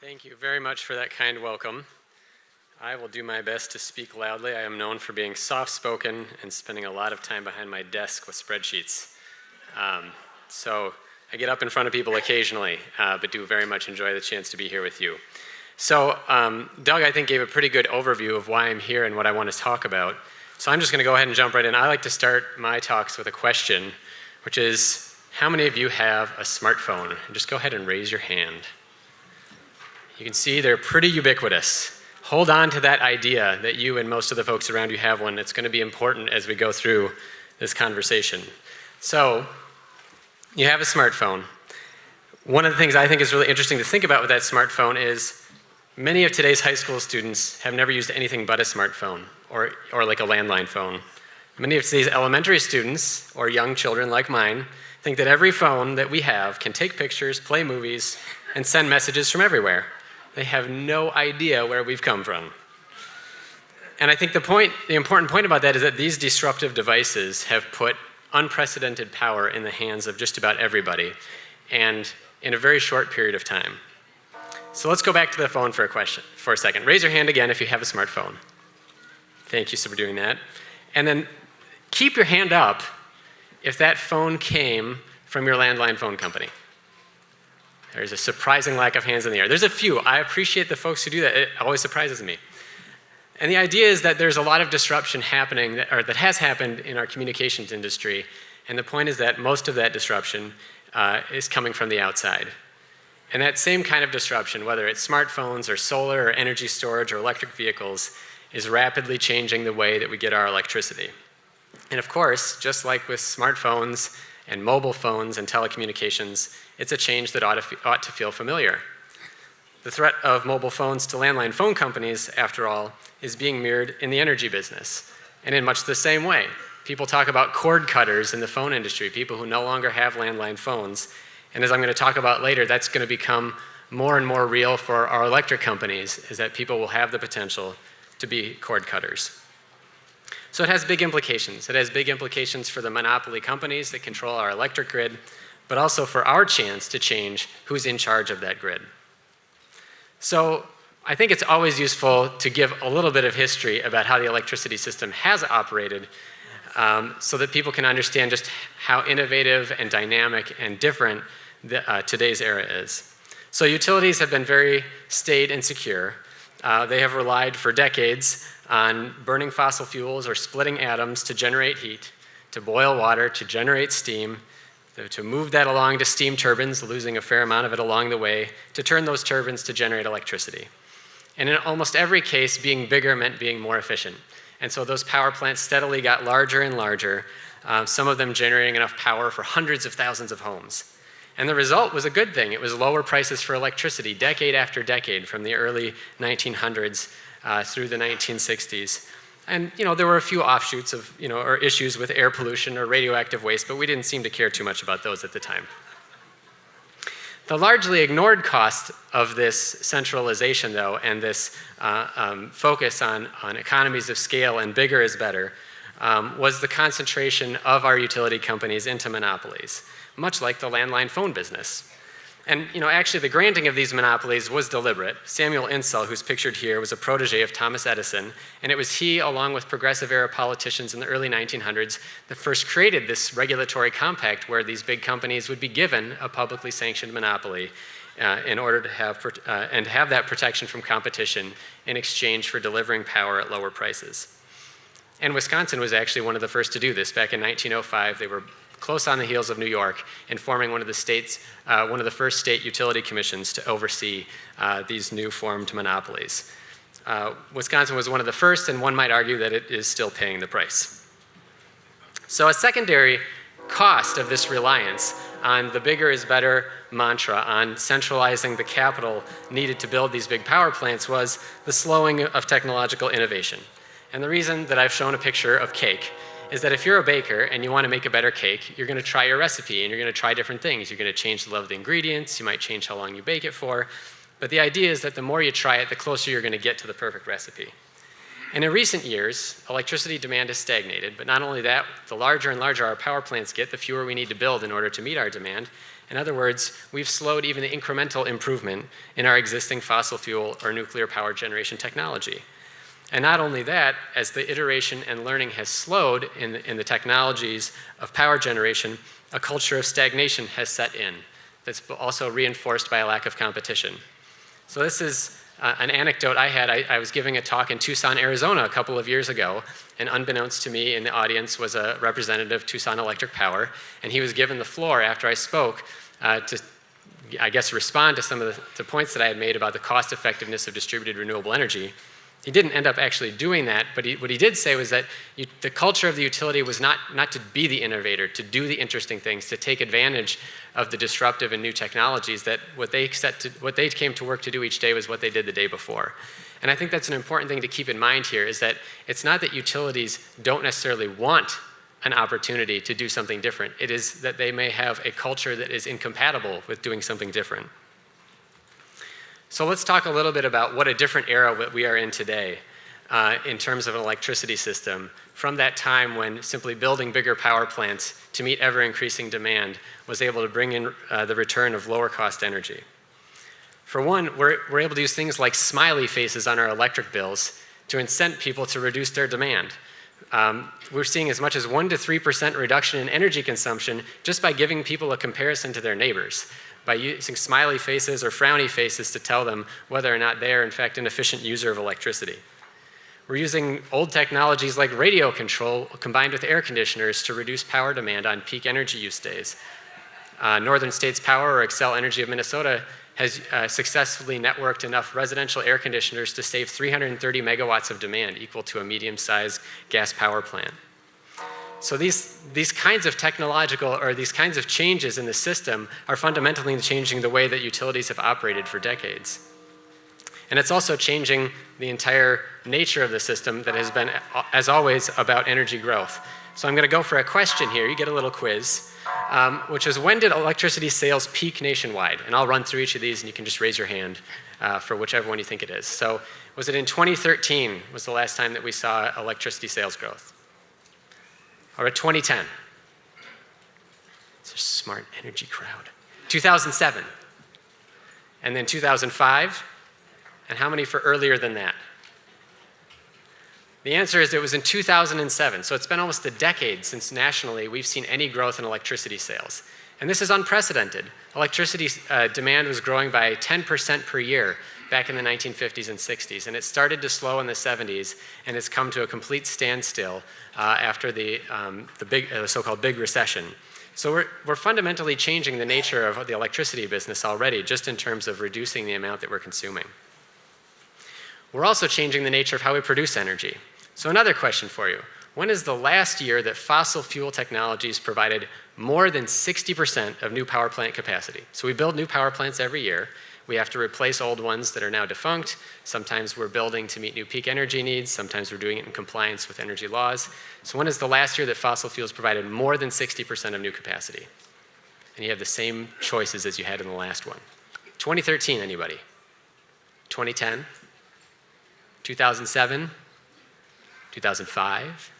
Thank you very much for that kind welcome. I will do my best to speak loudly. I am known for being soft-spoken and spending a lot of time behind my desk with spreadsheets. So I get up in front of people occasionally, but do very much enjoy the chance to be here with you. So Doug, I think, gave a pretty good overview of why I'm here and what I want to talk about. So I'm just going to go ahead and jump right in. I like to start my talks with a question, which is, how many of you have a smartphone? And just go ahead and raise your hand. You can see they're pretty ubiquitous. Hold on to that idea that you and most of the folks around you have one. It's going to be important as we go through this conversation. So you have a smartphone. One of the things I think is really interesting to think about with that smartphone is many of today's high school students have never used anything but a smartphone or like a landline phone. Many of today's elementary students or young children like mine think that every phone that we have can take pictures, play movies, and send messages from everywhere. They have no idea where we've come from. And I think the important point about that is that these disruptive devices have put unprecedented power in the hands of just about everybody, and in a very short period of time. So let's go back to the phone for a second. Raise your hand again if you have a smartphone. Thank you for doing that. And then keep your hand up if that phone came from your landline phone company. There's a surprising lack of hands in the air. There's a few. I appreciate the folks who do that. It always surprises me. And the idea is that there's a lot of disruption happening, that has happened in our communications industry. And the point is that most of that disruption is coming from the outside. And that same kind of disruption, whether it's smartphones or solar or energy storage or electric vehicles, is rapidly changing the way that we get our electricity. And of course, just like with smartphones and mobile phones and telecommunications, it's a change that ought to feel familiar. The threat of mobile phones to landline phone companies, after all, is being mirrored in the energy business. And in much the same way, people talk about cord cutters in the phone industry, people who no longer have landline phones. And as I'm going to talk about later, that's going to become more and more real for our electric companies, is that people will have the potential to be cord cutters. So it has big implications. It has big implications for the monopoly companies that control our electric grid, but also for our chance to change who's in charge of that grid. So I think it's always useful to give a little bit of history about how the electricity system has operated, so that people can understand just how innovative and dynamic and different today's era is. So utilities have been very staid and secure. They have relied for decades on burning fossil fuels or splitting atoms to generate heat, to boil water, to generate steam, to move that along to steam turbines, losing a fair amount of it along the way, to turn those turbines to generate electricity. And in almost every case, being bigger meant being more efficient. And so those power plants steadily got larger and larger, some of them generating enough power for hundreds of thousands of homes. And the result was a good thing. It was lower prices for electricity decade after decade, from the early 1900s through the 1960s. And there were a few offshoots of, or issues with air pollution or radioactive waste, but we didn't seem to care too much about those at the time. The largely ignored cost of this centralization, though, and this focus on economies of scale and bigger is better, was the concentration of our utility companies into monopolies, much like the landline phone business. And actually the granting of these monopolies was deliberate. Samuel Insull, who's pictured here, was a protege of Thomas Edison, and it was he, along with progressive era politicians in the early 1900s, that first created this regulatory compact where these big companies would be given a publicly sanctioned monopoly in order to have that protection from competition in exchange for delivering power at lower prices. And Wisconsin was actually one of the first to do this. Back in 1905, they were close on the heels of New York in forming one of the first state utility commissions to oversee these new formed monopolies. Wisconsin was one of the first, and one might argue that it is still paying the price. So a secondary cost of this reliance on the bigger is better mantra, on centralizing the capital needed to build these big power plants, was the slowing of technological innovation. And the reason that I've shown a picture of cake is that if you're a baker and you want to make a better cake, you're going to try your recipe and you're going to try different things. You're going to change the level of the ingredients, you might change how long you bake it for, but the idea is that the more you try it, the closer you're going to get to the perfect recipe. And in recent years, electricity demand has stagnated, but not only that, the larger and larger our power plants get, the fewer we need to build in order to meet our demand, In other words, we've slowed even the incremental improvement in our existing fossil fuel or nuclear power generation technology. And not only that, as the iteration and learning has slowed in the technologies of power generation, a culture of stagnation has set in that's also reinforced by a lack of competition. So this is an anecdote I had. I was giving a talk in Tucson, Arizona a couple of years ago, and unbeknownst to me in the audience was a representative of Tucson Electric Power, and he was given the floor after I spoke to, I guess, respond to some of the points that I had made about the cost effectiveness of distributed renewable energy. He didn't end up actually doing that, but what he did say was that the culture of the utility was not to be the innovator, to do the interesting things, to take advantage of the disruptive and new technologies, that what they came to work to do each day was what they did the day before. And I think that's an important thing to keep in mind here, is that it's not that utilities don't necessarily want an opportunity to do something different. It is that they may have a culture that is incompatible with doing something different. So let's talk a little bit about what a different era we are in today in terms of an electricity system from that time when simply building bigger power plants to meet ever-increasing demand was able to bring in the return of lower-cost energy. For one, we're able to use things like smiley faces on our electric bills to incent people to reduce their demand. We're seeing as much as 1% to 3% reduction in energy consumption just by giving people a comparison to their neighbors, by using smiley faces or frowny faces to tell them whether or not they are in fact an efficient user of electricity. We're using old technologies like radio control combined with air conditioners to reduce power demand on peak energy use days. Northern States Power, or Xcel Energy of Minnesota, has successfully networked enough residential air conditioners to save 330 megawatts of demand, equal to a medium-sized gas power plant. So these kinds of technological, or these kinds of changes in the system are fundamentally changing the way that utilities have operated for decades. And it's also changing the entire nature of the system that has been, as always, about energy growth. So I'm going to go for a question here. You get a little quiz, which is, when did electricity sales peak nationwide? And I'll run through each of these, and you can just raise your hand for whichever one you think it is. So was it in 2013 was the last time that we saw electricity sales growth? Or at 2010? It's a smart energy crowd. 2007? And then 2005? And how many for earlier than that? The answer is it was in 2007. So it's been almost a decade since nationally we've seen any growth in electricity sales. And this is unprecedented. Electricity demand was growing by 10% per year back in the 1950s and 60s. And it started to slow in the 70s, and it's come to a complete standstill after the so-called big recession. So we're fundamentally changing the nature of the electricity business already, just in terms of reducing the amount that we're consuming. We're also changing the nature of how we produce energy. So another question for you. When is the last year that fossil fuel technologies provided more than 60% of new power plant capacity? So we build new power plants every year. We have to replace old ones that are now defunct. Sometimes we're building to meet new peak energy needs. Sometimes we're doing it in compliance with energy laws. So when is the last year that fossil fuels provided more than 60% of new capacity? And you have the same choices as you had in the last one. 2013, anybody? 2010? 2007? 2005?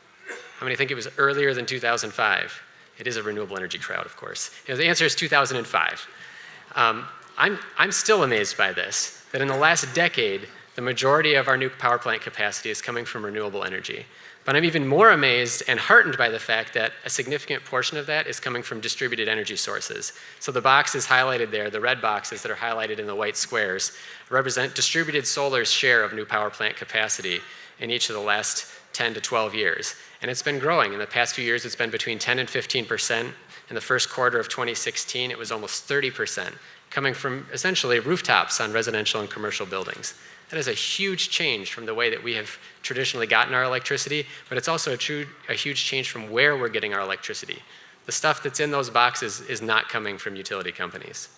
How many think it was earlier than 2005? It is a renewable energy crowd, of course. The answer is 2005. I'm still amazed by this, that in the last decade, the majority of our new power plant capacity is coming from renewable energy. But I'm even more amazed and heartened by the fact that a significant portion of that is coming from distributed energy sources. So the boxes highlighted there, the red boxes that are highlighted in the white squares, represent distributed solar's share of new power plant capacity in each of the last 10 to 12 years. And it's been growing. In the past few years, it's been between 10 and 15%. In the first quarter of 2016, it was almost 30%, coming from essentially rooftops on residential and commercial buildings. That is a huge change from the way that we have traditionally gotten our electricity, but it's also a huge change from where we're getting our electricity. The stuff that's in those boxes is not coming from utility companies.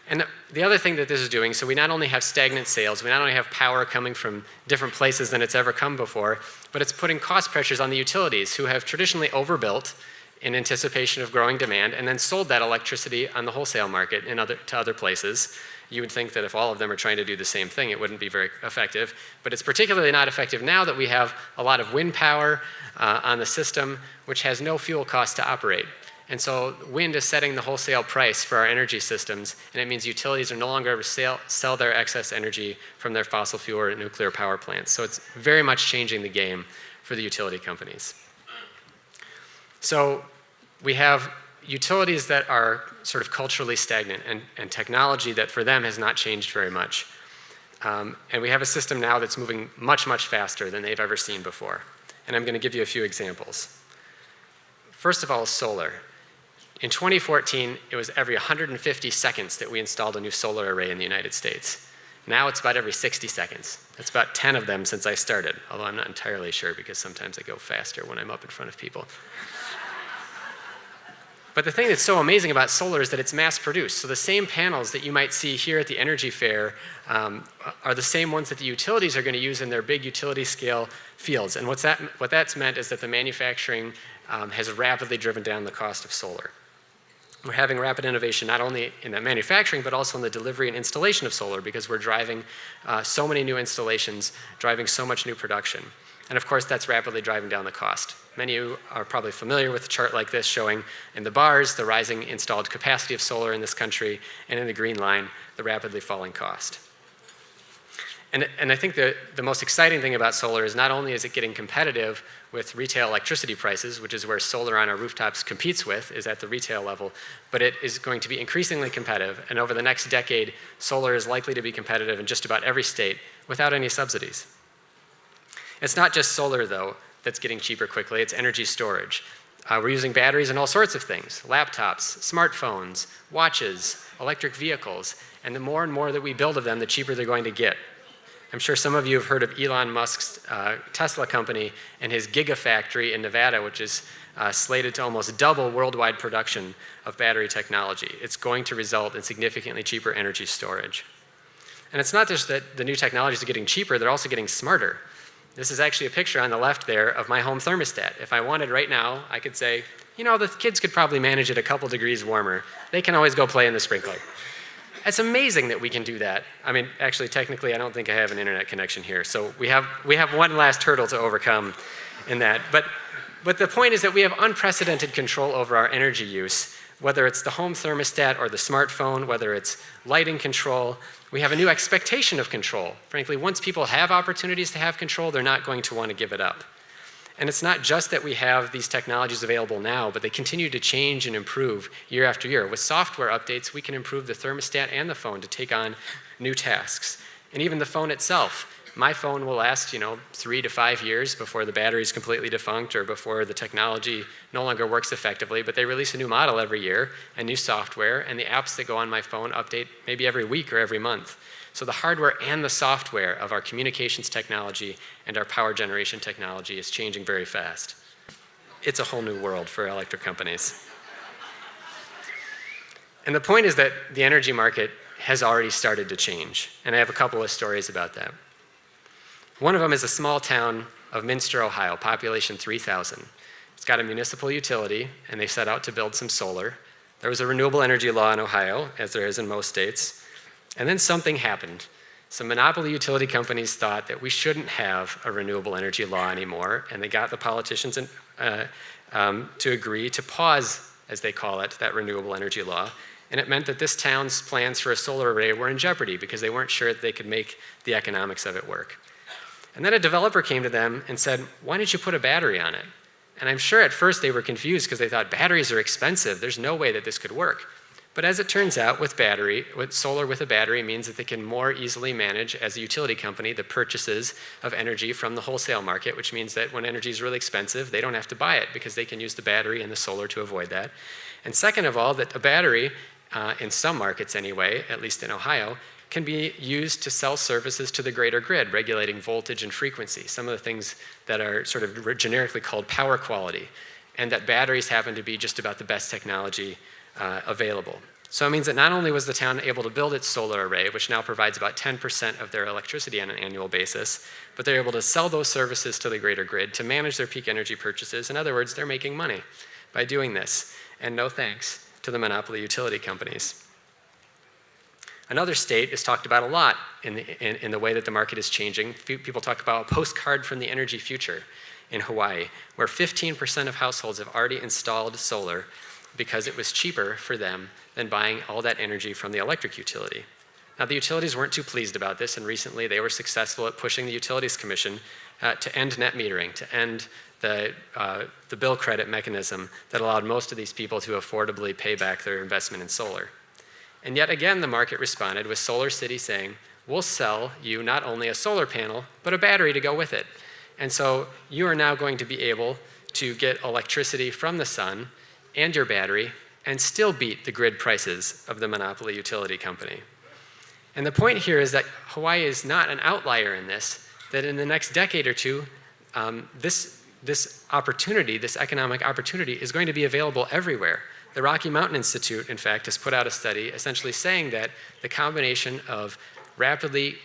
And the other thing that this is doing, so we not only have stagnant sales, we not only have power coming from different places than it's ever come before, but it's putting cost pressures on the utilities, who have traditionally overbuilt in anticipation of growing demand and then sold that electricity on the wholesale market to other places. You would think that if all of them are trying to do the same thing, it wouldn't be very effective. But it's particularly not effective now that we have a lot of wind power on the system, which has no fuel cost to operate. And so wind is setting the wholesale price for our energy systems, and it means utilities are no longer able to sell their excess energy from their fossil fuel or nuclear power plants. So it's very much changing the game for the utility companies. So we have utilities that are sort of culturally stagnant and technology that for them has not changed very much. And we have a system now that's moving much, much faster than they've ever seen before. And I'm going to give you a few examples. First of all, solar. In 2014, it was every 150 seconds that we installed a new solar array in the United States. Now it's about every 60 seconds. That's about 10 of them since I started, although I'm not entirely sure because sometimes I go faster when I'm up in front of people. But the thing that's so amazing about solar is that it's mass produced. So the same panels that you might see here at the Energy Fair are the same ones that the utilities are going to use in their big utility scale fields. And what that's meant is that the manufacturing has rapidly driven down the cost of solar. We're having rapid innovation not only in the manufacturing, but also in the delivery and installation of solar because we're driving so many new installations, driving so much new production. And of course, that's rapidly driving down the cost. Many of you are probably familiar with a chart like this showing in the bars the rising installed capacity of solar in this country, and in the green line, the rapidly falling cost. And I think the most exciting thing about solar is not only is it getting competitive with retail electricity prices, which is where solar on our rooftops competes with, is at the retail level, but it is going to be increasingly competitive. And over the next decade, solar is likely to be competitive in just about every state without any subsidies. It's not just solar, though, that's getting cheaper quickly. It's energy storage. We're using batteries in all sorts of things: laptops, smartphones, watches, electric vehicles. And the more and more that we build of them, the cheaper they're going to get. I'm sure some of you have heard of Elon Musk's Tesla company and his Gigafactory in Nevada, which is slated to almost double worldwide production of battery technology. It's going to result in significantly cheaper energy storage. And it's not just that the new technologies are getting cheaper, they're also getting smarter. This is actually a picture on the left there of my home thermostat. If I wanted right now, I could say, you know, the kids could probably manage it a couple degrees warmer. They can always go play in the sprinkler. It's amazing that we can do that. I mean, actually, technically, I don't think I have an internet connection here. So we have one last hurdle to overcome in that. But the point is that we have unprecedented control over our energy use, whether it's the home thermostat or the smartphone, whether it's lighting control. We have a new expectation of control. Frankly, once people have opportunities to have control, they're not going to want to give it up. And it's not just that we have these technologies available now, but they continue to change and improve year after year. With software updates, we can improve the thermostat and the phone to take on new tasks. And even the phone itself. My phone will last, 3 to 5 years before the battery is completely defunct or before the technology no longer works effectively, but they release a new model every year and new software, and the apps that go on my phone update maybe every week or every month. So the hardware and the software of our communications technology and our power generation technology is changing very fast. It's a whole new world for electric companies. And the point is that the energy market has already started to change, and I have a couple of stories about that. One of them is a small town of Minster, Ohio, population 3,000. It's got a municipal utility, and they set out to build some solar. There was a renewable energy law in Ohio, as there is in most states. And then something happened. Some monopoly utility companies thought that we shouldn't have a renewable energy law anymore, and they got the politicians to agree to pause, as they call it, that renewable energy law. And it meant that this town's plans for a solar array were in jeopardy because they weren't sure that they could make the economics of it work. And then a developer came to them and said, why don't you put a battery on it? And I'm sure at first they were confused because they thought batteries are expensive. There's no way that this could work. But as it turns out, with solar with a battery means that they can more easily manage, as a utility company, the purchases of energy from the wholesale market, which means that when energy is really expensive, they don't have to buy it because they can use the battery and the solar to avoid that. And second of all, that a battery, in some markets anyway, at least in Ohio, can be used to sell services to the greater grid, regulating voltage and frequency, some of the things that are sort of generically called power quality, and that batteries happen to be just about the best technology available. So it means that not only was the town able to build its solar array, which now provides about 10% of their electricity on an annual basis, but they're able to sell those services to the greater grid to manage their peak energy purchases. In other words, they're making money by doing this, and no thanks to the monopoly utility companies. Another state is talked about a lot in the way that the market is changing. People talk about a postcard from the energy future in Hawaii, where 15% of households have already installed solar, because it was cheaper for them than buying all that energy from the electric utility. Now, the utilities weren't too pleased about this, and recently they were successful at pushing the Utilities Commission to end net metering, to end the bill credit mechanism that allowed most of these people to affordably pay back their investment in solar. And yet again, the market responded with SolarCity saying, we'll sell you not only a solar panel, but a battery to go with it. And so you are now going to be able to get electricity from the sun and your battery and still beat the grid prices of the monopoly utility company. And the point here is that Hawaii is not an outlier in this, that in the next decade or two, this opportunity, this economic opportunity, is going to be available everywhere. The Rocky Mountain Institute, in fact, has put out a study essentially saying that the combination of rapidly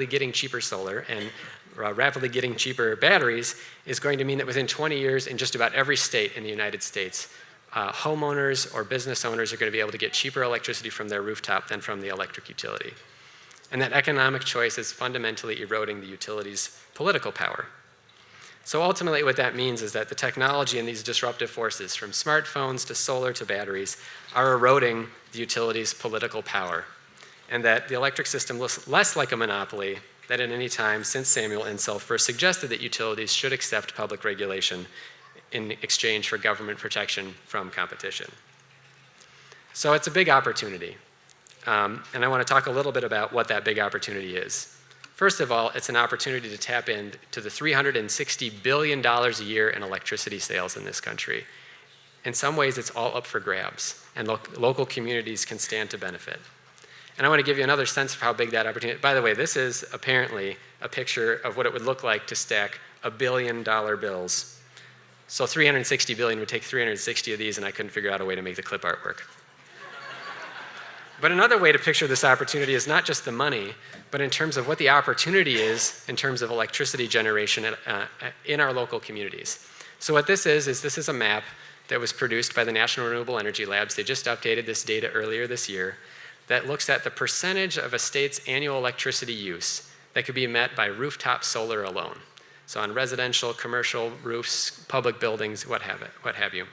getting cheaper solar and rapidly getting cheaper batteries is going to mean that within 20 years in just about every state in the United States, homeowners or business owners are going to be able to get cheaper electricity from their rooftop than from the electric utility. And that economic choice is fundamentally eroding the utility's political power. So ultimately what that means is that the technology and these disruptive forces, from smartphones to solar to batteries, are eroding the utility's political power, and that the electric system looks less like a monopoly than at any time since Samuel Insull first suggested that utilities should accept public regulation in exchange for government protection from competition. So it's a big opportunity. And I want to talk a little bit about what that big opportunity is. First of all, it's an opportunity to tap into the $360 billion a year in electricity sales in this country. In some ways, it's all up for grabs, and local communities can stand to benefit. And I want to give you another sense of how big that opportunity is. By the way, this is apparently a picture of what it would look like to stack $1 billion bills. So 360 billion would take 360 of these, and I couldn't figure out a way to make the clip art work. But another way to picture this opportunity is not just the money, but in terms of what the opportunity is in terms of electricity generation in our local communities. So what this is a map that was produced by the National Renewable Energy Labs. They just updated this data earlier this year that looks at the percentage of a state's annual electricity use that could be met by rooftop solar alone. So on residential, commercial roofs, public buildings, what have you.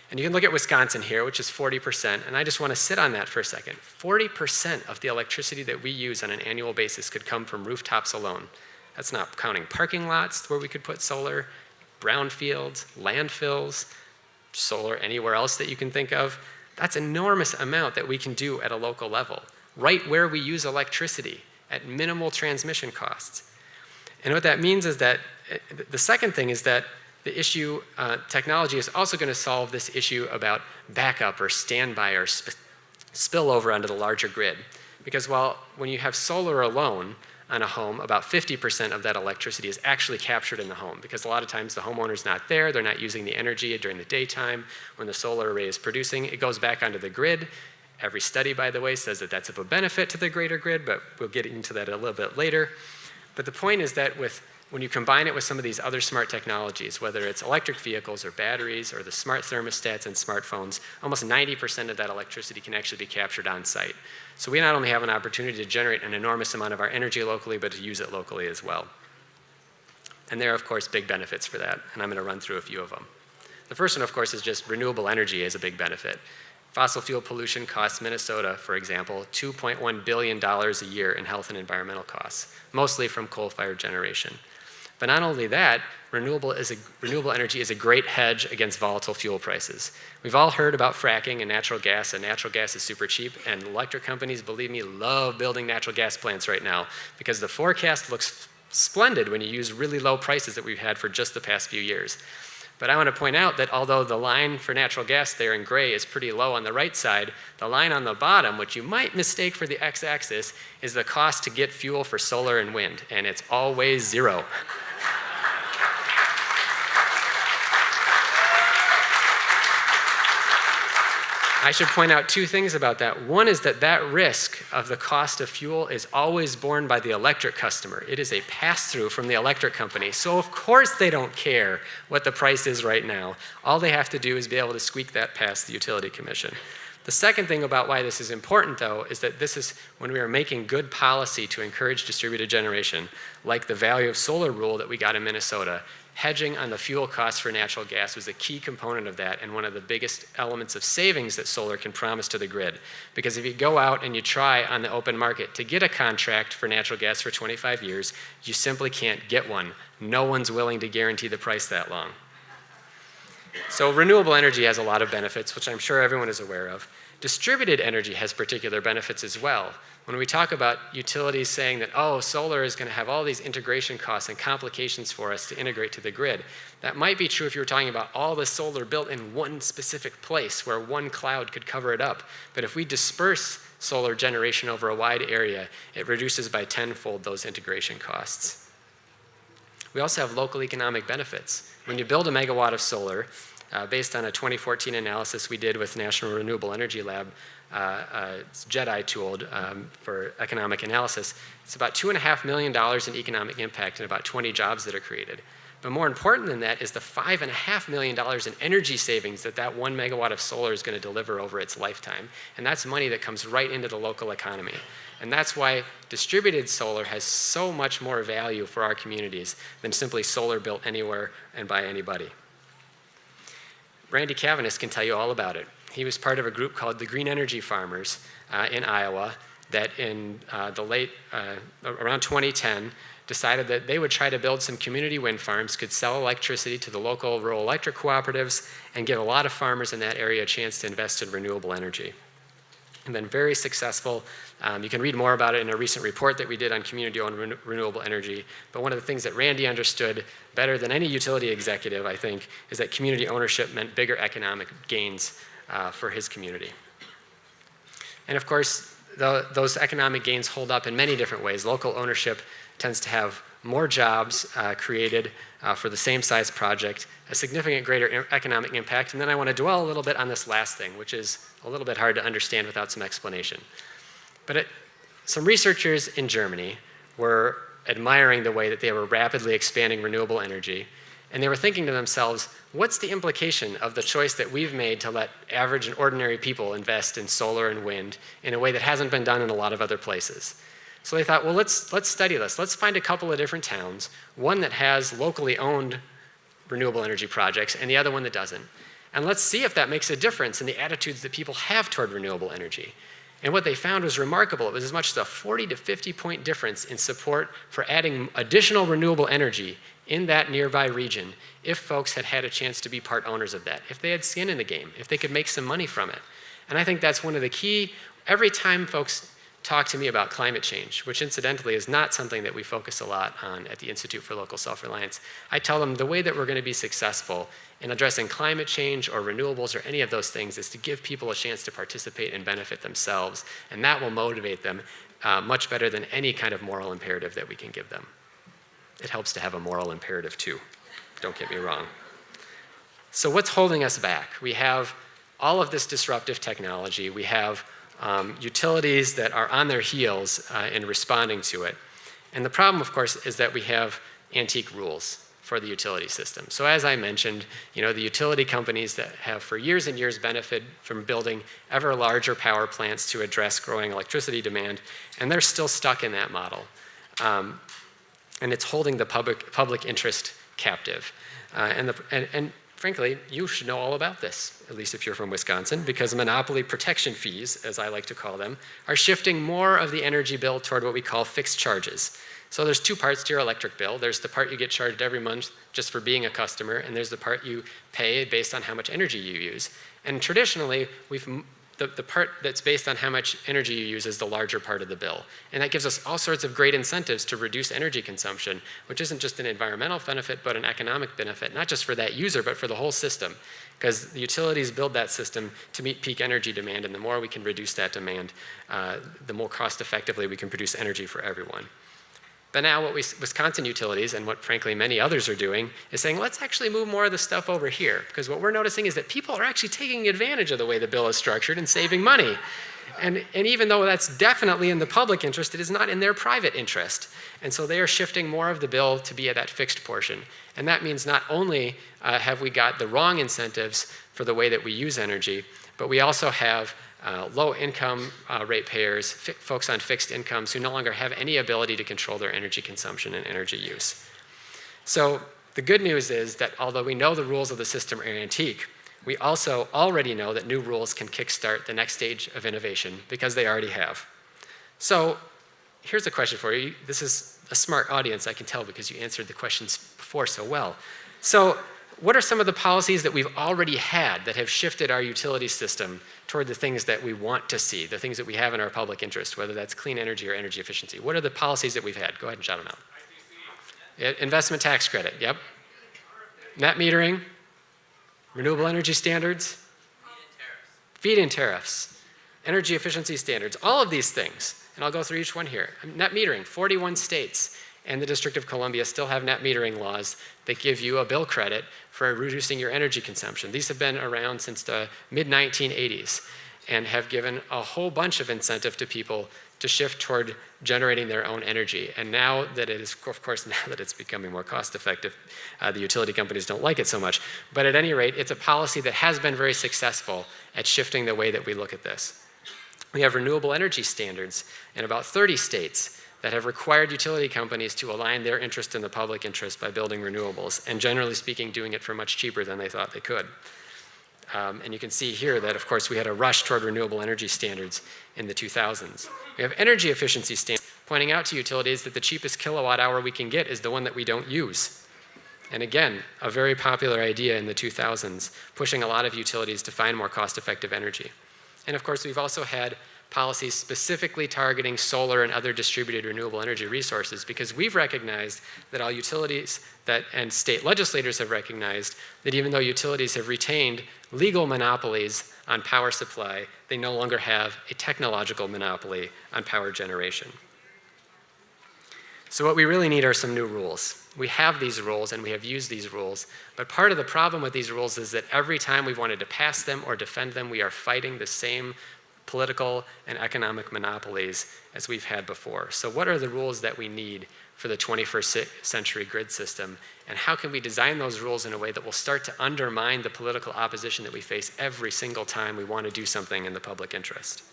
And you can look at Wisconsin here, which is 40%, and I just want to sit on that for a second. 40% of the electricity that we use on an annual basis could come from rooftops alone. That's not counting parking lots where we could put solar, brownfields, landfills, solar anywhere else that you can think of. That's an enormous amount that we can do at a local level, right where we use electricity at minimal transmission costs. And what that means is that the second thing is that the issue, technology is also going to solve this issue about backup or standby or spillover onto the larger grid. Because when you have solar alone on a home, about 50% of that electricity is actually captured in the home, because a lot of times the homeowner's not there, they're not using the energy during the daytime. When the solar array is producing, it goes back onto the grid. Every study, by the way, says that that's of a benefit to the greater grid, but we'll get into that a little bit later. But the point is that when you combine it with some of these other smart technologies, whether it's electric vehicles or batteries or the smart thermostats and smartphones, almost 90% of that electricity can actually be captured on site. So we not only have an opportunity to generate an enormous amount of our energy locally, but to use it locally as well. And there are, of course, big benefits for that, and I'm going to run through a few of them. The first one, of course, is just renewable energy is a big benefit. Fossil fuel pollution costs Minnesota, for example, $2.1 billion a year in health and environmental costs, mostly from coal-fired generation. But not only that, renewable energy is a great hedge against volatile fuel prices. We've all heard about fracking and natural gas is super cheap, and electric companies, believe me, love building natural gas plants right now, because the forecast looks splendid when you use really low prices that we've had for just the past few years. But I want to point out that although the line for natural gas there in gray is pretty low on the right side, the line on the bottom, which you might mistake for the x-axis, is the cost to get fuel for solar and wind, and it's always zero. I should point out two things about that. One is that that risk of the cost of fuel is always borne by the electric customer. It is a pass-through from the electric company. So of course they don't care what the price is right now. All they have to do is be able to squeak that past the utility commission. The second thing about why this is important, though, is that this is when we are making good policy to encourage distributed generation, like the value of solar rule that we got in Minnesota. hedging on the fuel costs for natural gas was a key component of that and one of the biggest elements of savings that solar can promise to the grid. Because if you go out and you try on the open market to get a contract for natural gas for 25 years, you simply can't get one. No one's willing to guarantee the price that long. So renewable energy has a lot of benefits, which I'm sure everyone is aware of. Distributed energy has particular benefits as well. When we talk about utilities saying that, oh, solar is going to have all these integration costs and complications for us to integrate to the grid, that might be true if you were talking about all the solar built in one specific place where one cloud could cover it up. But if we disperse solar generation over a wide area, it reduces by tenfold those integration costs. We also have local economic benefits. When you build a megawatt of solar, based on a 2014 analysis we did with National Renewable Energy Lab, JEDI tool for economic analysis, it's about $2.5 million in economic impact and about 20 jobs that are created. But more important than that is the $5.5 million in energy savings that 1 megawatt of solar is going to deliver over its lifetime. And that's money that comes right into the local economy. And that's why distributed solar has so much more value for our communities than simply solar built anywhere and by anybody. Randy Cavanis can tell you all about it. He was part of a group called the Green Energy Farmers in Iowa that in around 2010 decided that they would try to build some community wind farms, could sell electricity to the local rural electric cooperatives, and give a lot of farmers in that area a chance to invest in renewable energy. And been very successful. You can read more about it in a recent report that we did on community-owned renewable energy. But one of the things that Randy understood better than any utility executive, I think, is that community ownership meant bigger economic gains for his community. And of course, those economic gains hold up in many different ways. Local ownership tends to have more jobs created for the same size project, a significant greater economic impact. And then I want to dwell a little bit on this last thing, which is a little bit hard to understand without some explanation. But some researchers in Germany were admiring the way that they were rapidly expanding renewable energy. And they were thinking to themselves, what's the implication of the choice that we've made to let average and ordinary people invest in solar and wind in a way that hasn't been done in a lot of other places? So they thought, well, let's study this. Let's find a couple of different towns, one that has locally owned renewable energy projects and the other one that doesn't. And let's see if that makes a difference in the attitudes that people have toward renewable energy. And what they found was remarkable. It was as much as a 40 to 50 point difference in support for adding additional renewable energy in that nearby region if folks had had a chance to be part owners of that, if they had skin in the game, if they could make some money from it. And I think that's one of the key, every time folks talk to me about climate change, which incidentally is not something that we focus a lot on at the Institute for Local Self-Reliance, I tell them the way that we're going to be successful in addressing climate change or renewables or any of those things is to give people a chance to participate and benefit themselves, and that will motivate them much better than any kind of moral imperative that we can give them. It helps to have a moral imperative too, don't get me wrong. So what's holding us back? We have all of this disruptive technology. We have utilities that are on their heels in responding to it. And the problem, of course, is that we have antique rules for the utility system. So as I mentioned, the utility companies that have for years and years benefited from building ever larger power plants to address growing electricity demand, and they're still stuck in that model. And it's holding the public interest captive. And frankly, you should know all about this, at least if you're from Wisconsin, because monopoly protection fees, as I like to call them, are shifting more of the energy bill toward what we call fixed charges. So there's two parts to your electric bill. There's the part you get charged every month just for being a customer, and there's the part you pay based on how much energy you use. And traditionally, the part that's based on how much energy you use is the larger part of the bill. And that gives us all sorts of great incentives to reduce energy consumption, which isn't just an environmental benefit, but an economic benefit, not just for that user, but for the whole system. Because the utilities build that system to meet peak energy demand, and the more we can reduce that demand, the more cost effectively we can produce energy for everyone. But now what Wisconsin utilities, and what frankly many others are doing, is saying, let's actually move more of the stuff over here. Because what we're noticing is that people are actually taking advantage of the way the bill is structured and saving money. And even though that's definitely in the public interest, it is not in their private interest. And so they are shifting more of the bill to be at that fixed portion. And that means not only have we got the wrong incentives for the way that we use energy, but we also have low-income ratepayers, folks on fixed incomes who no longer have any ability to control their energy consumption and energy use. So the good news is that although we know the rules of the system are antique, we also already know that new rules can kickstart the next stage of innovation because they already have. So here's a question for you. This is a smart audience, I can tell, because you answered the questions before so well. So what are some of the policies that we've already had that have shifted our utility system toward the things that we want to see, the things that we have in our public interest, whether that's clean energy or energy efficiency? What are the policies that we've had? Go ahead and shout them out. Investment tax credit, yep. Net metering, renewable energy standards, feed-in tariffs, energy efficiency standards, all of these things. And I'll go through each one here. Net metering, 41 states and the District of Columbia still have net metering laws that give you a bill credit for reducing your energy consumption. These have been around since the mid-1980s and have given a whole bunch of incentive to people to shift toward generating their own energy. And now that it is, of course, now that it's becoming more cost effective, the utility companies don't like it so much. But at any rate, it's a policy that has been very successful at shifting the way that we look at this. We have renewable energy standards in about 30 states that have required utility companies to align their interest in the public interest by building renewables, and generally speaking, doing it for much cheaper than they thought they could. And you can see here that, of course, we had a rush toward renewable energy standards in the 2000s. We have energy efficiency standards pointing out to utilities that the cheapest kilowatt hour we can get is the one that we don't use. And again, a very popular idea in the 2000s, pushing a lot of utilities to find more cost-effective energy. And of course, we've also had policies specifically targeting solar and other distributed renewable energy resources, because we've recognized that all utilities and state legislators have recognized that even though utilities have retained legal monopolies on power supply, they no longer have a technological monopoly on power generation. So what we really need are some new rules. We have these rules and we have used these rules, but part of the problem with these rules is that every time we've wanted to pass them or defend them, we are fighting the same political and economic monopolies as we've had before. So what are the rules that we need for the 21st century grid system, and how can we design those rules in a way that will start to undermine the political opposition that we face every single time we want to do something in the public interest?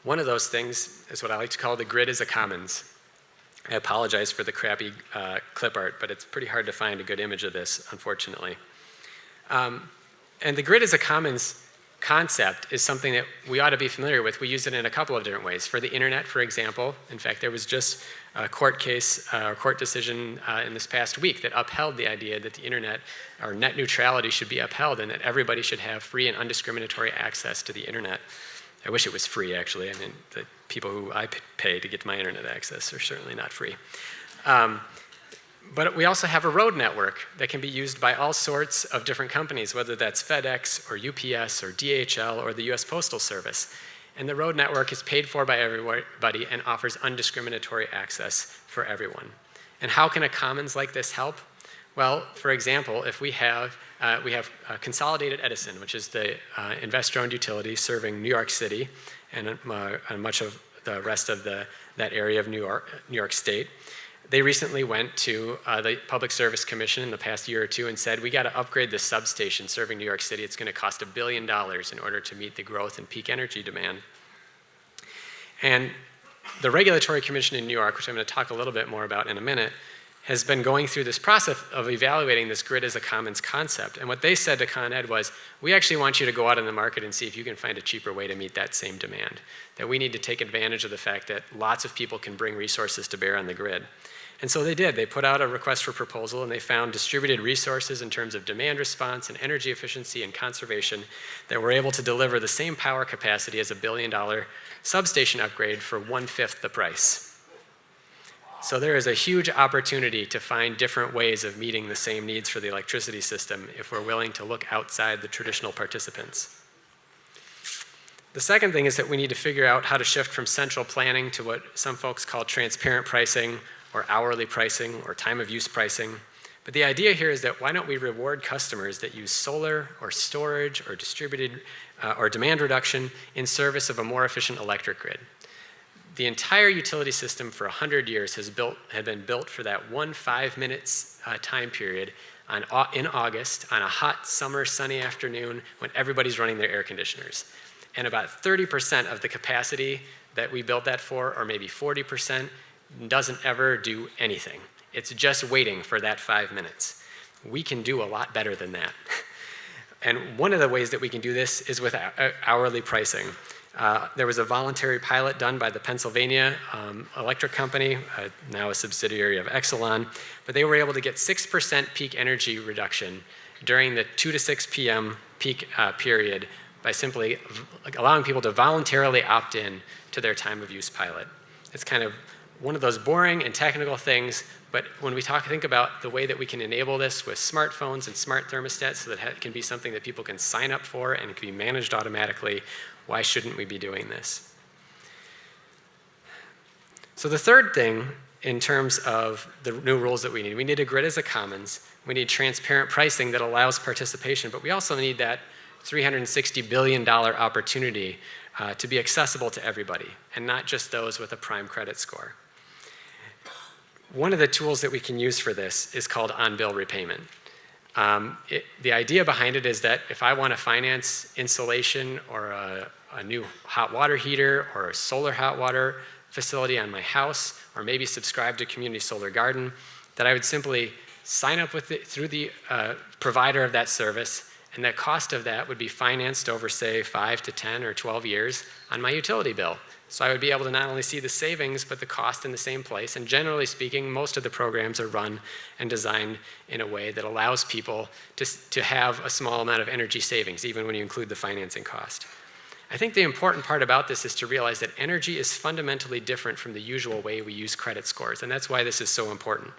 One of those things is what I like to call the grid as a commons. I apologize for the crappy clip art, but it's pretty hard to find a good image of this, unfortunately. And the grid as a commons concept is something that we ought to be familiar with. We use it in a couple of different ways. For the internet, for example, in fact, there was just a court case, or court decision in this past week that upheld the idea that the internet, or net neutrality, should be upheld and that everybody should have free and undiscriminatory access to the internet. I wish it was free, actually. I mean, the people who I pay to get my internet access are certainly not free. But we also have a road network that can be used by all sorts of different companies, whether that's FedEx or UPS or DHL or the US Postal Service. And the road network is paid for by everybody and offers undiscriminatory access for everyone. And how can a commons like this help? Well, for example, if we have Consolidated Edison, which is the investor-owned utility serving New York City and much of the rest of that area of New York State. They recently went to the Public Service Commission in the past year or two and said, we got to upgrade this substation serving New York City. It's going to cost $1 billion in order to meet the growth in peak energy demand. And the Regulatory Commission in New York, which I'm going to talk a little bit more about in a minute, has been going through this process of evaluating this grid as a commons concept. And what they said to Con Ed was, we actually want you to go out in the market and see if you can find a cheaper way to meet that same demand. That we need to take advantage of the fact that lots of people can bring resources to bear on the grid. And so they did. They put out a request for proposal and they found distributed resources in terms of demand response and energy efficiency and conservation that were able to deliver the same power capacity as $1 billion substation upgrade for 1/5 the price. So there is a huge opportunity to find different ways of meeting the same needs for the electricity system if we're willing to look outside the traditional participants. The second thing is that we need to figure out how to shift from central planning to what some folks call transparent pricing or hourly pricing or time of use pricing. But the idea here is that why don't we reward customers that use solar or storage or distributed or demand reduction in service of a more efficient electric grid. The entire utility system for 100 years had been built for that 5-minute time period in August on a hot summer sunny afternoon when everybody's running their air conditioners. And about 30% of the capacity that we built that for, or maybe 40%, doesn't ever do anything. It's just waiting for that 5 minutes. We can do a lot better than that. And one of the ways that we can do this is with hourly pricing. There was a voluntary pilot done by the Pennsylvania Electric Company, now a subsidiary of Exelon, but they were able to get 6% peak energy reduction during the 2 to 6 p.m. peak period by simply allowing people to voluntarily opt in to their time of use pilot. It's kind of one of those boring and technical things, but when we think about the way that we can enable this with smartphones and smart thermostats so that it can be something that people can sign up for and can be managed automatically, why shouldn't we be doing this? So the third thing in terms of the new rules that we need a grid as a commons, we need transparent pricing that allows participation, but we also need that $360 billion opportunity to be accessible to everybody, and not just those with a prime credit score. One of the tools that we can use for this is called on-bill repayment. The idea behind it is that if I want to finance insulation or a new hot water heater or a solar hot water facility on my house, or maybe subscribe to Community Solar Garden, that I would simply sign up with it through the provider of that service, and the cost of that would be financed over, say, 5 to 10 or 12 years on my utility bill. So I would be able to not only see the savings, but the cost in the same place. And generally speaking, most of the programs are run and designed in a way that allows people to have a small amount of energy savings, even when you include the financing cost. I think the important part about this is to realize that energy is fundamentally different from the usual way we use credit scores, and that's why this is so important.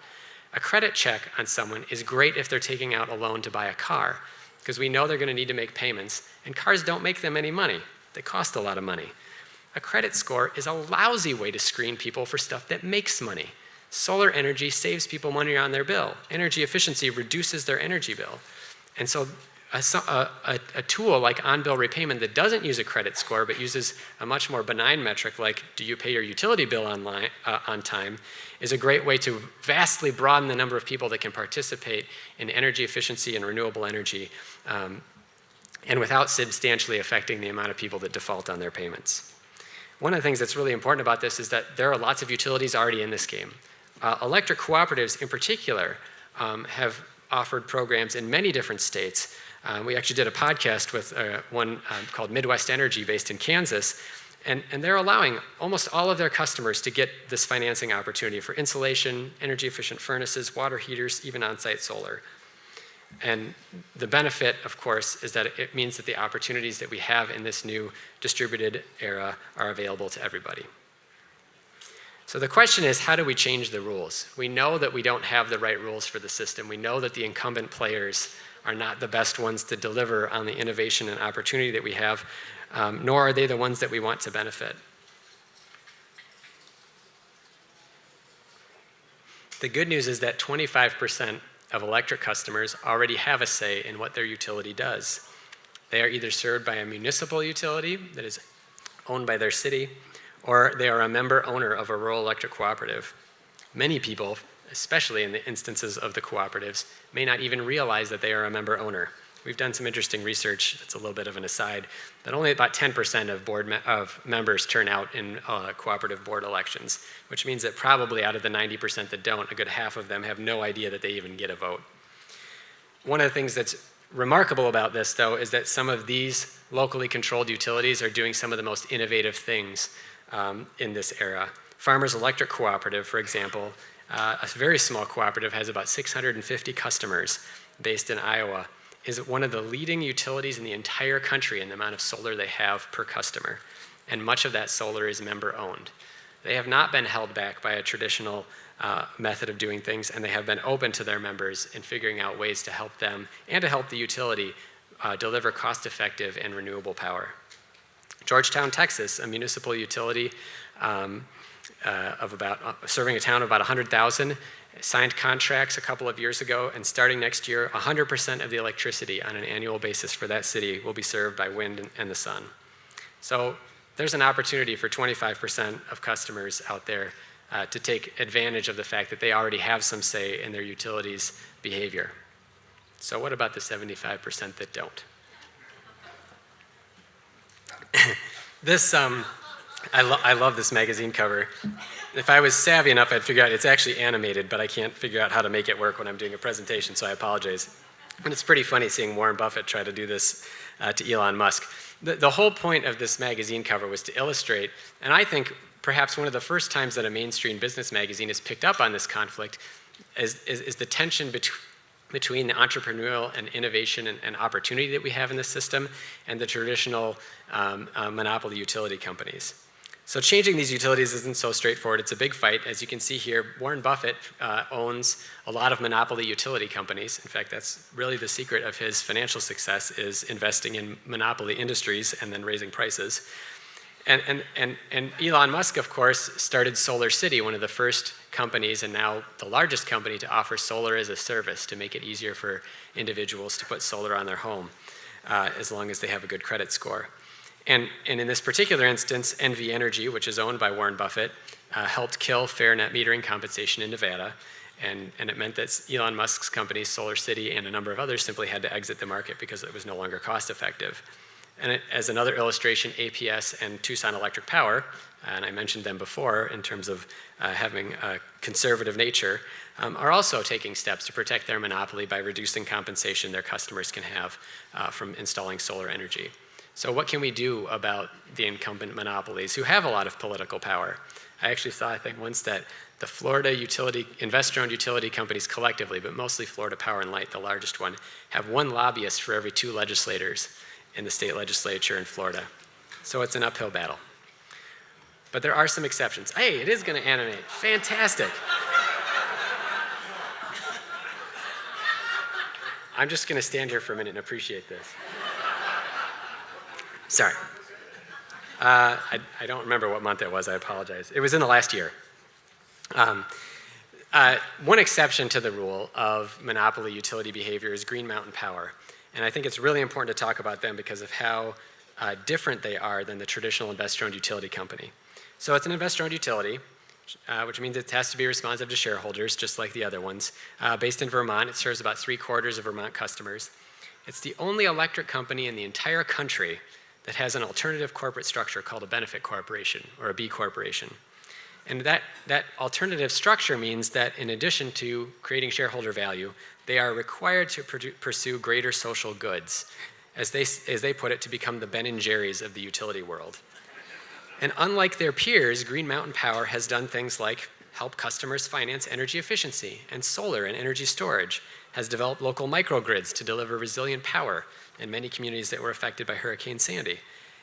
A credit check on someone is great if they're taking out a loan to buy a car, because we know they're going to need to make payments, and cars don't make them any money. They cost a lot of money. A credit score is a lousy way to screen people for stuff that makes money. Solar energy saves people money on their bill. Energy efficiency reduces their energy bill. And so a tool like on-bill repayment that doesn't use a credit score but uses a much more benign metric like do you pay your utility bill on time is a great way to vastly broaden the number of people that can participate in energy efficiency and renewable energy and without substantially affecting the amount of people that default on their payments. One of the things that's really important about this is that there are lots of utilities already in this game. Electric cooperatives in particular have offered programs in many different states. We actually did a podcast with one called Midwest Energy based in Kansas, and they're allowing almost all of their customers to get this financing opportunity for insulation, energy efficient furnaces, water heaters, even on-site solar. And the benefit, of course, is that it means that the opportunities that we have in this new distributed era are available to everybody. So the question is, how do we change the rules? We know that we don't have the right rules for the system. We know that the incumbent players are not the best ones to deliver on the innovation and opportunity that we have, nor are they the ones that we want to benefit. The good news is that 25% of electric customers already have a say in what their utility does. They are either served by a municipal utility that is owned by their city, or they are a member owner of a rural electric cooperative. Many people, especially in the instances of the cooperatives, may not even realize that they are a member owner. We've done some interesting research, that's a little bit of an aside, but only about 10% of members turn out in cooperative board elections, which means that probably out of the 90% that don't, a good half of them have no idea that they even get a vote. One of the things that's remarkable about this, though, is that some of these locally controlled utilities are doing some of the most innovative things in this era. Farmers Electric Cooperative, for example, a very small cooperative, has about 650 customers based in Iowa, is one of the leading utilities in the entire country in the amount of solar they have per customer. And much of that solar is member owned. They have not been held back by a traditional method of doing things, and they have been open to their members in figuring out ways to help them and to help the utility deliver cost-effective and renewable power. Georgetown, Texas, a municipal utility serving a town of about 100,000, signed contracts a couple of years ago, and starting next year, 100% of the electricity on an annual basis for that city will be served by wind and the sun. So there's an opportunity for 25% of customers out there to take advantage of the fact that they already have some say in their utility's behavior. So what about the 75% that don't? This, I love this magazine cover. If I was savvy enough, I'd figure out it's actually animated, but I can't figure out how to make it work when I'm doing a presentation, so I apologize. And it's pretty funny seeing Warren Buffett try to do this to Elon Musk. The whole point of this magazine cover was to illustrate, and I think perhaps one of the first times that a mainstream business magazine has picked up on this conflict is the tension between the entrepreneurial and innovation and opportunity that we have in the system and the traditional monopoly utility companies. So changing these utilities isn't so straightforward. It's a big fight. As you can see here, Warren Buffett owns a lot of monopoly utility companies. In fact, that's really the secret of his financial success, is investing in monopoly industries and then raising prices. And Elon Musk, of course, started Solar City, one of the first companies and now the largest company to offer solar as a service to make it easier for individuals to put solar on their home as long as they have a good credit score. And in this particular instance, NV Energy, which is owned by Warren Buffett, helped kill fair net metering compensation in Nevada. And it meant that Elon Musk's company, Solar City, and a number of others simply had to exit the market because it was no longer cost effective. And as another illustration, APS and Tucson Electric Power, and I mentioned them before in terms of having a conservative nature, are also taking steps to protect their monopoly by reducing compensation their customers can have from installing solar energy. So what can we do about the incumbent monopolies who have a lot of political power? I actually saw, I think, once that the Florida investor-owned utility companies collectively, but mostly Florida Power and Light, the largest one, have one lobbyist for every 2 legislators in the state legislature in Florida. So it's an uphill battle. But there are some exceptions. Hey, it is going to animate. Fantastic. I'm just going to stand here for a minute and appreciate this. Sorry. I don't remember what month it was. I apologize. It was in the last year. One exception to the rule of monopoly utility behavior is Green Mountain Power. And I think it's really important to talk about them because of how different they are than the traditional investor-owned utility company. So it's an investor-owned utility, which means it has to be responsive to shareholders, just like the other ones. Based in Vermont, it serves about 3/4 of Vermont customers. It's the only electric company in the entire country that has an alternative corporate structure called a benefit corporation, or a B corporation. And that alternative structure means that in addition to creating shareholder value, they are required to pursue greater social goods, as they put it, to become the Ben and Jerry's of the utility world. And unlike their peers, Green Mountain Power has done things like help customers finance energy efficiency and solar and energy storage, has developed local microgrids to deliver resilient power in many communities that were affected by Hurricane Sandy,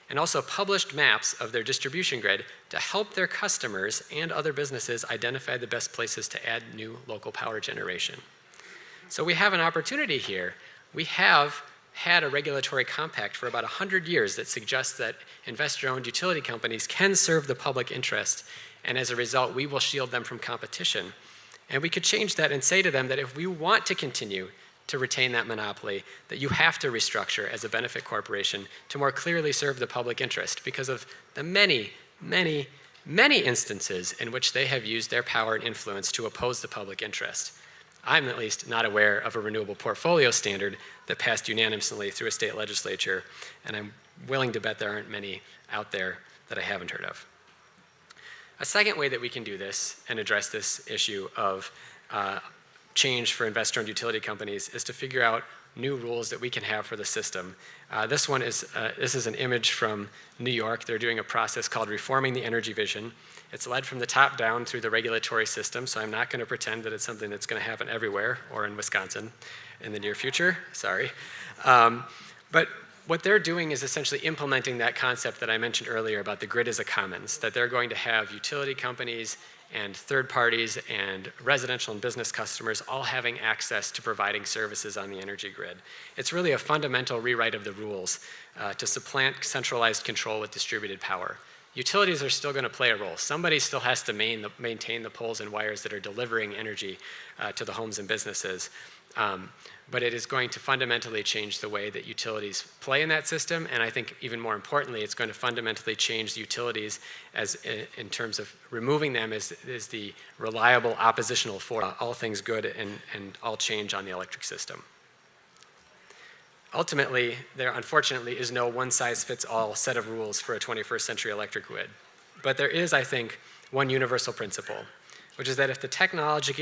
and also published maps of their distribution grid to help their customers and other businesses identify the best places to add new local power generation. So we have an opportunity here. We have had a regulatory compact for about 100 years that suggests that investor-owned utility companies can serve the public interest, and as a result, we will shield them from competition. And we could change that and say to them that if we want to continue to retain that monopoly, that you have to restructure as a benefit corporation to more clearly serve the public interest because of the many, many, many instances in which they have used their power and influence to oppose the public interest. I'm at least not aware of a renewable portfolio standard that passed unanimously through a state legislature, and I'm willing to bet there aren't many out there that I haven't heard of. A second way that we can do this and address this issue of change for investor-owned utility companies is to figure out new rules that we can have for the system. This is an image from New York. They're doing a process called Reforming the Energy Vision. It's led from the top down through the regulatory system, so I'm not going to pretend that it's something that's going to happen everywhere or in Wisconsin in the near future. Sorry. But what they're doing is essentially implementing that concept that I mentioned earlier about the grid as a commons, that they're going to have utility companies and third parties and residential and business customers all having access to providing services on the energy grid. It's really a fundamental rewrite of the rules to supplant centralized control with distributed power. Utilities are still going to play a role. Somebody still has to maintain the poles and wires that are delivering energy to the homes and businesses. But it is going to fundamentally change the way that utilities play in that system, and I think even more importantly, it's going to fundamentally change the utilities in terms of removing them as the reliable oppositional force, all things good and all change on the electric system. Ultimately, there unfortunately is no one-size-fits-all set of rules for a 21st century electric grid. But there is, I think, one universal principle, which is that if the technology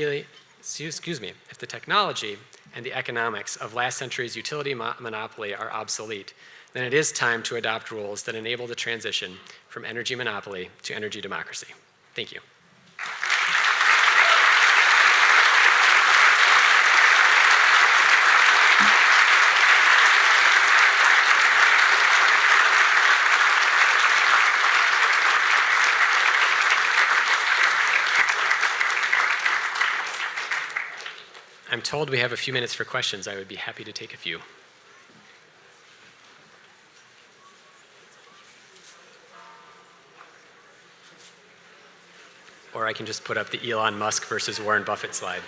and the economics of last century's utility monopoly are obsolete, then it is time to adopt rules that enable the transition from energy monopoly to energy democracy. Thank you. I'm told we have a few minutes for questions. I would be happy to take a few. Or I can just put up the Elon Musk versus Warren Buffett slide.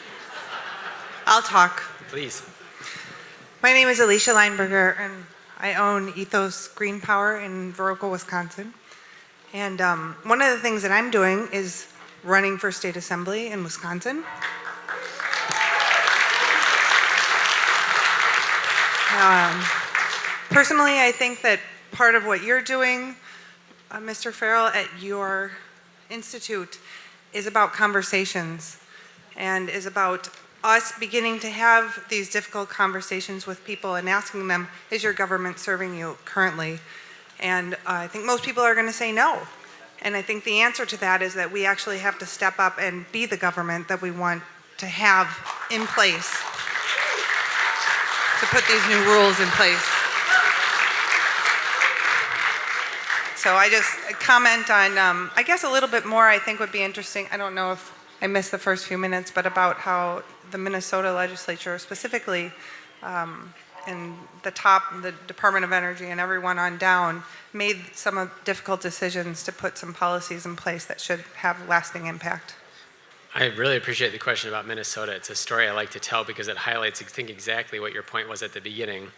I'll talk. Please. My name is Alicia Leinberger, and I own Ethos Green Power in Viroqua, Wisconsin. And one of the things that I'm doing is running for state assembly in Wisconsin. Personally, I think that part of what you're doing, Mr. Farrell, at your institute is about conversations and is about us beginning to have these difficult conversations with people and asking them, is your government serving you currently? And I think most people are going to say no. And I think the answer to that is that we actually have to step up and be the government that we want to have in place, to put these new rules in place. So I just comment on, I guess a little bit more I think would be interesting. I don't know if I missed the first few minutes, but about how the Minnesota legislature specifically, and the Department of Energy and everyone on down made some difficult decisions to put some policies in place that should have lasting impact. I really appreciate the question about Minnesota. It's a story I like to tell because it highlights, I think, exactly what your point was at the beginning.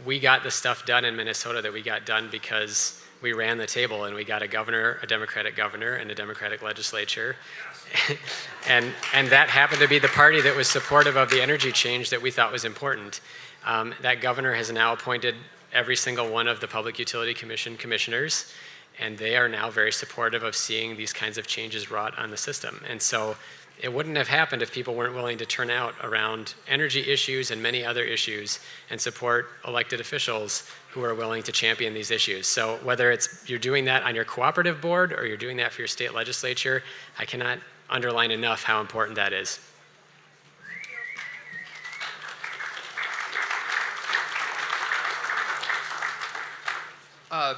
We got the stuff done in Minnesota that we got done because we ran the table and we got a governor, a Democratic governor, and a Democratic legislature. and that happened to be the party that was supportive of the energy change that we thought was important. That governor has now appointed every single one of the Public Utility Commission commissioners, and they are now very supportive of seeing these kinds of changes wrought on the system. And so it wouldn't have happened if people weren't willing to turn out around energy issues and many other issues and support elected officials who are willing to champion these issues. So whether it's you're doing that on your cooperative board or you're doing that for your state legislature, I cannot underline enough how important that is.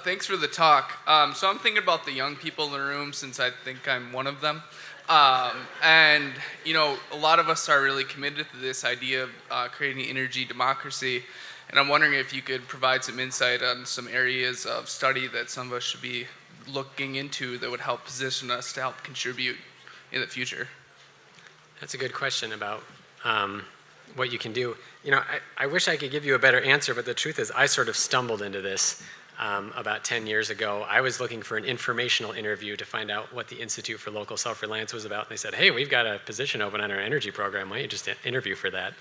Thanks for the talk. So I'm thinking about the young people in the room since I think I'm one of them. And, you know, a lot of us are really committed to this idea of creating energy democracy. And I'm wondering if you could provide some insight on some areas of study that some of us should be looking into that would help position us to help contribute in the future. That's a good question about what you can do. You know, I wish I could give you a better answer, but the truth is I sort of stumbled into this about 10 years ago. I was looking for an informational interview to find out what the Institute for Local Self-Reliance was about. And they said, hey, we've got a position open on our energy program. Why don't you just interview for that?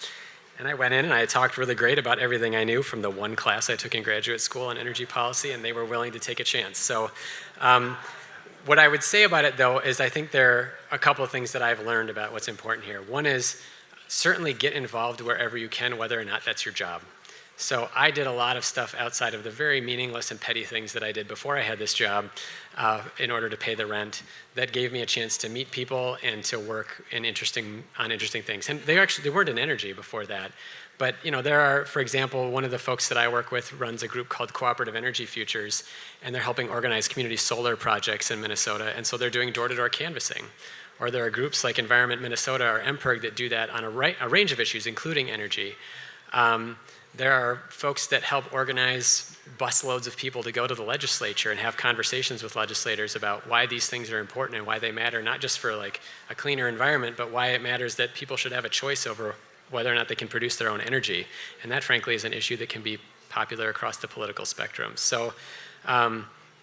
And I went in and I talked really great about everything I knew from the one class I took in graduate school on energy policy, and they were willing to take a chance. So what I would say about it, though, is I think there are a couple of things that I've learned about what's important here. One is certainly get involved wherever you can, whether or not that's your job. So I did a lot of stuff outside of the very meaningless and petty things that I did before I had this job in order to pay the rent. That gave me a chance to meet people and to work on interesting things. And they weren't in energy before that. But you know, there are, for example, one of the folks that I work with runs a group called Cooperative Energy Futures, and they're helping organize community solar projects in Minnesota. And so they're doing door-to-door canvassing. Or there are groups like Environment Minnesota or MPIRG that do that on a range of issues, including energy. There are folks that help organize busloads of people to go to the legislature and have conversations with legislators about why these things are important and why they matter, not just for like a cleaner environment, but why it matters that people should have a choice over whether or not they can produce their own energy. And that, frankly, is an issue that can be popular across the political spectrum. So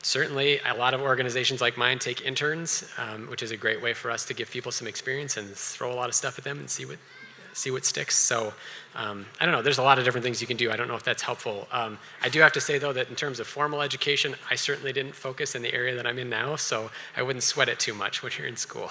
certainly, a lot of organizations like mine take interns, which is a great way for us to give people some experience and throw a lot of stuff at them and see see what sticks. So I don't know, there's a lot of different things you can do. I don't know if that's helpful. I do have to say though that in terms of formal education, I certainly didn't focus in the area that I'm in now, so I wouldn't sweat it too much when you're in school.